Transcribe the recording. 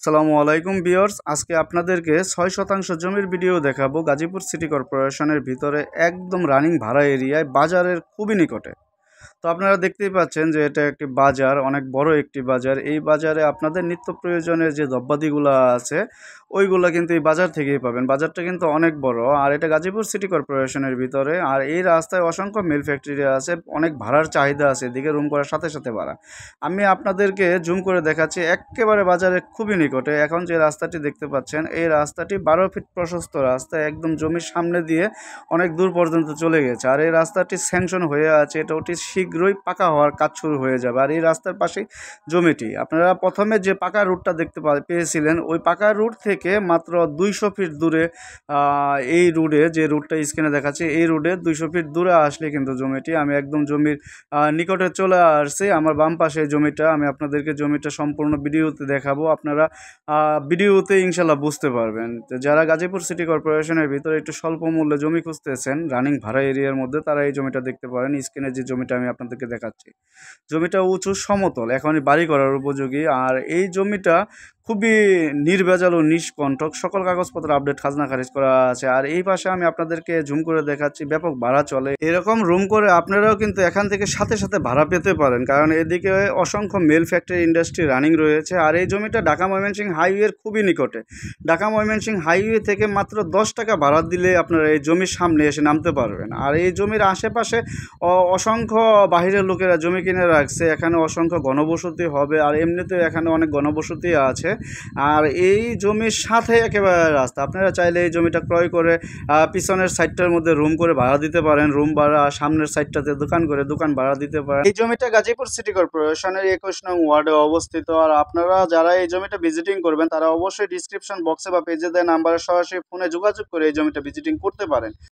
আসসালামু আলাইকুম ভিউয়ার্স, আজকে আপনাদেরকে ৬% জমির ভিডিও দেখাবো গাজীপুর সিটি কর্পোরেশনের ভিতরে একদম রানিং ভাড়া এরিয়ায় বাজারের খুবই নিকটে। তো আপনারা দেখতেই পাচ্ছেন যে এটা একটি বাজার, অনেক বড় একটি বাজার। এই বাজারে আপনাদের নিত্য প্রয়োজনের যে দ্রব্যাদিগুলো আছে ওইগুলা কিন্তু এই বাজার থেকেই পাবেন। বাজারটা কিন্তু অনেক বড়, আর এটা গাজীপুর সিটি কর্পোরেশনের ভিতরে। আর এই রাস্তায় অসংখ্য মিল ফ্যাক্টরি আছে, অনেক ভাড়ার চাহিদা আছে, এদিকে রুম করার সাথে সাথে ভাড়া। আমি আপনাদেরকে জুম করে দেখাচ্ছি এক্কেবারে বাজারে খুবই নিকটে। এখন যে রাস্তাটি দেখতে পাচ্ছেন এই রাস্তাটি 12 ফিট প্রশস্ত রাস্তা, একদম জমির সামনে দিয়ে অনেক দূর পর্যন্ত চলে গেছে। আর এই রাস্তাটি স্যাংশন হয়ে আছে, এটা অতি শীঘ্রই পাকা হওয়ার কাজ শুরু হয়ে যাবে। আর এই রাস্তার পাশেই জমিটি, আপনারা প্রথমে যে পাকা রুটটা দেখতে পেয়েছিলেন ওই পাকা রুট থেকে মাত্র 200 ফিট দূরে এই রুটে, যে রুটটা স্ক্রিনে দেখাচ্ছে এই রুটে 200 ফিট দূরে আসলে কিন্তু জমিটি। আমি একদম জমির নিকটে চলে আসছি। আমার বাম পাশে জমিটা, আমি আপনাদেরকে জমিটা সম্পূর্ণ ভিডিওতে দেখাবো। আপনারা ভিডিওতে ইনশাল্লাহ বুঝতে পারবেন। তো যারা গাজীপুর সিটি কর্পোরেশনের ভিতরে একটু স্বল্প মূল্যে জমি খুঁজতেছেন রানিং ভাড়া এরিয়ার মধ্যে, তারা এই জমিটা দেখতে পারেন। স্ক্রিনে যে জমিটা আমি আপনাদেরকে দেখাচ্ছি, জমিটা উঁচু সমতল, এখনই বাড়ি করার উপযোগী। আর এই জমিটা খুবই নির্ভেজাল ও নিষ্কণ্টক, সকল কাগজপত্র আপডেট, খাজনা খারিজ করা আছে। আর এই পাশে আমি আপনাদেরকে জুম করে দেখাচ্ছি, ব্যাপক ভাড়া চলে। এরকম রুম করে আপনারাও কিন্তু এখান থেকে সাথে সাথে ভাড়া পেতে পারেন, কারণ এদিকে অসংখ্য মেল ফ্যাক্টরি ইন্ডাস্ট্রি রানিং রয়েছে। আর এই জমিটা ঢাকা ময়মনসিংহ হাইওয়ের খুবই নিকটে। ঢাকা ময়মনসিংহ হাইওয়ে থেকে মাত্র 10 টাকা ভাড়া দিলে আপনারা এই জমির সামনে এসে নামতে পারবেন। আর এই জমির আশেপাশে অসংখ্য বাহিরের লোকেরা জমি কিনে রাখছে, এখানে অসংখ্য ঘনবসতি হবে। আর এমনিতেও এখানে অনেক ঘনবসতি আছে। আর এই জমির সাথে একেবারে রাস্তা, আপনারা চাইলে এই জমিটা ক্রয় করে পিছনের সাইডটার মধ্যে রুম করে ভাড়া দিতে পারেন, রুম ভাড়া, সামনের সাইডটাতে দোকান করে দোকান ভাড়া দিতে পারেন। এই জমিটা গাজীপুর সিটি কর্পোরেশনের 21 নং ওয়ার্ডে অবস্থিত। আর আপনারা যারা এই জমিটা ভিজিটিং করবেন তারা অবশ্যই ডিসক্রিপশন বক্সে বা পেজে দেওয়া নাম্বারে সরাসরি ফোনে যোগাযোগ করে এই জমিটা ভিজিটিং করতে পারেন।